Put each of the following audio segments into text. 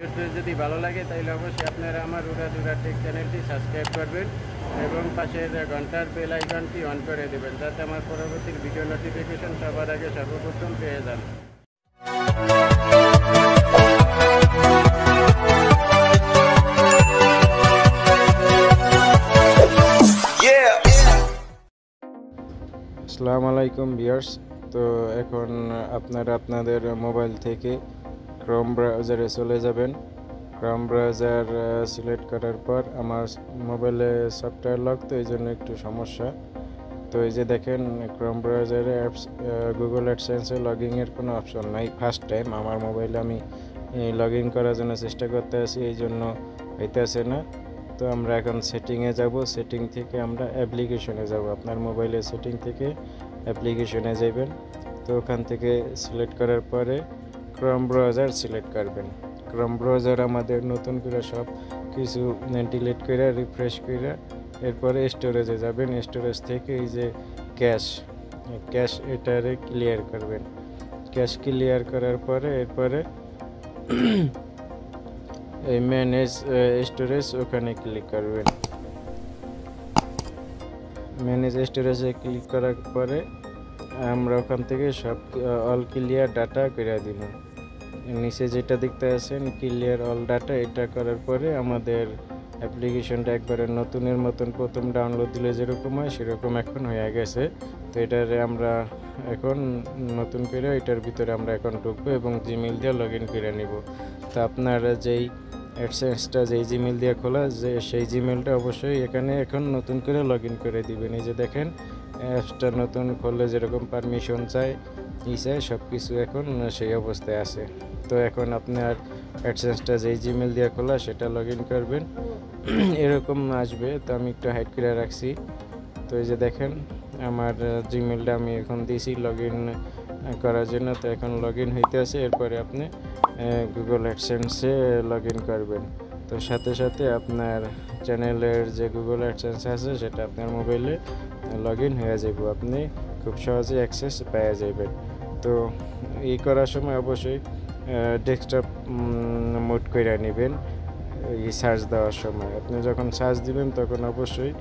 যদি ভালো লাগে তাহলে অবশ্যই আপনারা আমার উড়া ধুরা টেক চ্যানেলটি সাবস্ক্রাইব করবেন এবং পাশের ঘন্টার বেল আইকনটি অন করে দেবেন যাতে আমার পরবর্তী ভিডিও নোটিফিকেশন সবার আগে সর্বপ্রথম পেয়ে যান। আসসালামু আলাইকুম ভিউয়ার্স। তো এখন আপনারা আপনাদের মোবাইল থেকে ক্রোম ব্রাউজারে চলে যাবেন। ক্রোম ব্রাউজার সিলেক্ট করার পর আমার মোবাইলে সফটওয়্যার লক, তো এই জন্য একটু সমস্যা। তো এই যে দেখেন ক্রোম ব্রাউজারে অ্যাপস গুগল অ্যাডসেন্সে লগইনের কোনো অপশন নাই। ফার্স্ট টাইম আমার মোবাইলে আমি লগ ইন করার জন্য চেষ্টা করতে আছি, এই জন্য হইতেছে না। তো আমরা এখন সেটিংয়ে যাব, সেটিং থেকে আমরা অ্যাপ্লিকেশনে যাব। আপনার মোবাইলের সেটিং থেকে অ্যাপ্লিকেশনে যাবেন। তো ওখান থেকে সিলেক্ট করার পরে ক্রোম ব্রাউজার সিলেক্ট করবেন। ক্রোম ব্রাউজার আমাদের নতুন করে সব কিছু ডিলিট করে রিফ্রেশ করে এরপরে স্টোরেজে যাবেন। স্টোরেজ থেকে এই যে ক্যাশ এটারে ক্লিয়ার করবেন। ক্যাশ ক্লিয়ার করার পরে এরপরে এই ম্যানেজ স্টোরেজ ওখানে ক্লিক করবেন। ম্যানেজ স্টোরেজে ক্লিক করার পরে আমরা ওখান থেকে সব অল ক্লিয়ার ডাটা করে দিব। নিচে যেটা দেখতে আছেন ক্লিয়ার অল ডাটা, এটা করার পরে আমাদের অ্যাপ্লিকেশনটা একবারে নতুনের মতন প্রথম ডাউনলোড দিলে যেরকম হয় সেরকম এখন হয়ে গেছে। তো এটারে আমরা এখন নতুন করে এটার ভিতরে আমরা এখন ঢুকবো এবং জিমেল দিয়ে লগ ইন করে নিব। তো আপনারা যেই অ্যাডসেন্সটা যেই জিমেল দিয়ে খোলা যে সেই জিমেলটা অবশ্যই এখানে এখন নতুন করে লগ ইন করে দিবেন। এই যে দেখেন অ্যাপসটা নতুন খুললে যেরকম পারমিশন চায় সব কিছু এখন সেই অবস্থায় আছে। তো এখন আপনার অ্যাডসেন্সটা যেই জিমেল দিয়ে খোলা সেটা লগ ইন করবেন, এরকম আসবে। তো আমি একটু হাইড করে রাখছি। তো এই যে দেখেন আমার জিমেলটা আমি এখন দিয়েছি লগ ইন করার জন্য। তো এখন লগ ইন হইতে আছে, এরপরে আপনি গুগল অ্যাডসেন্সে লগ ইন করবেন। তো সাথে সাথে আপনার চ্যানেলের যে গুগল অ্যাডসেন্স আছে সেটা আপনার মোবাইলে লগ ইন হয়ে যাবে, আপনি খুব সহজে অ্যাক্সেস পেয়ে যাবেন। তো এই করার সময় অবশ্যই ডেস্কটপ মোড করে নেবেন। এই সার্চ দেওয়ার সময় আপনি যখন সার্চ দিবেন তখন অবশ্যই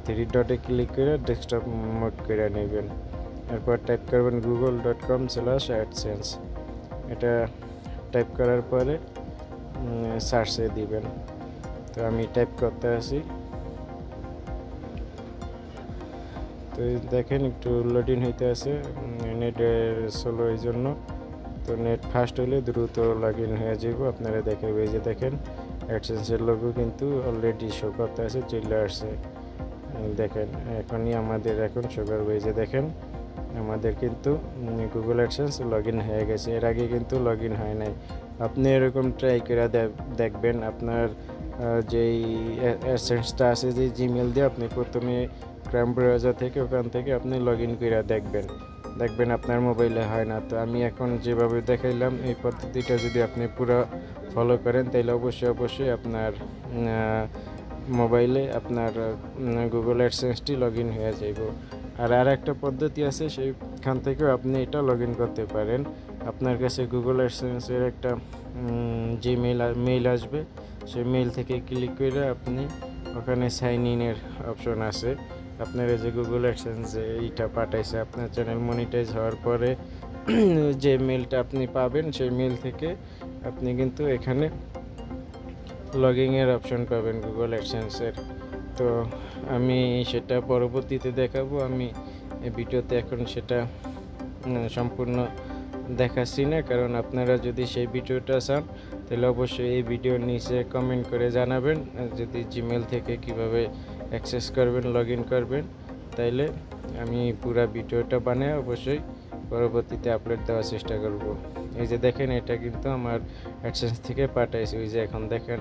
3 ডটে ক্লিক করে ডেস্কটপ মোড করে নেবেন। এরপর টাইপ করবেন google.com/adsense। এটা টাইপ করার পরে সার্চে দিবেন। তো আমি টাইপ করতে আসি। তো দেখেন একটু লোডিং হইতে আছে, নেটের স্লো এই জন্য। তো নেট ফাস্ট হইলে দ্রুত লগ ইন হয়ে যাব। আপনারা দেখাবে যে দেখেন অ্যাডসেন্সের লোগো কিন্তু অলরেডি শো করতে আছে, চলে আসছে। দেখেন এখনই আমাদের এখন শো করবে। যে দেখেন আমাদের কিন্তু গুগল অ্যাডসেন্স লগ ইন হয়ে গেছে, এর আগে কিন্তু লগ ইন হয় নাই। আপনি এরকম ট্রাই করে দেখবেন। আপনার যেই অ্যাডসেন্সটা আছে যে জিমেল দিয়ে আপনি প্রথমে ক্রোম ব্রাউজার থেকে ওখান থেকে আপনি লগ ইন করে দেখবেন আপনার মোবাইলে হয় না। তো আমি এখন যেভাবে দেখাইলাম এই পদ্ধতিটা যদি আপনি পুরো ফলো করেন তাহলে অবশ্যই আপনার মোবাইলে আপনার গুগল অ্যাডসেন্সটি লগ ইন হয়ে যাইব। আর একটা পদ্ধতি আছে, সেইখান থেকেও আপনি এটা লগ ইন করতে পারেন। আপনার কাছে গুগল অ্যাডসেন্সের একটা মেইল আসবে, সেই মেইল থেকে ক্লিক করে আপনি ওখানে সাইন ইনের অপশন আছে। আপনার যে গুগল অ্যাডসেন্স এইটা পাঠাইছে আপনার চ্যানেল মনিটাইজ হওয়ার পরে যে মেলটা আপনি পাবেন সেই মেল থেকে আপনি কিন্তু এখানে লগইনের অপশন পাবেন গুগল অ্যাডসেন্সের। তো আমি সেটা পরবর্তীতে দেখাবো। আমি এই ভিডিওতে এখন সেটা সম্পূর্ণ দেখাচ্ছি না, কারণ আপনারা যদি সেই ভিডিওটা চান তাহলে অবশ্যই এই ভিডিওর নিচে কমেন্ট করে জানাবেন। যদি জিমেল থেকে কিভাবে অ্যাক্সেস করবেন লগ ইন করবেন, তাইলে আমি পুরো ভিডিওটা বানিয়ে অবশ্যই পরবর্তীতে আপলোড দেওয়ার চেষ্টা করব। এই যে দেখেন এটা কিন্তু আমার অ্যাডসেন্স থেকে পাঠাইছে। ওই যে এখন দেখেন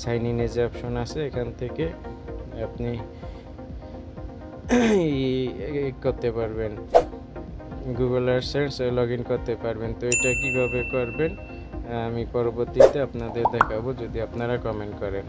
সাইন ইনে যে অপশন আছে এখান থেকে আপনি করতে পারবেন, গুগল অ্যাডসেন্স লগ ইন করতে পারবেন। তো এটা কিভাবে করবেন আমি পরবর্তীতে আপনাদের দেখাবো যদি আপনারা কমেন্ট করেন।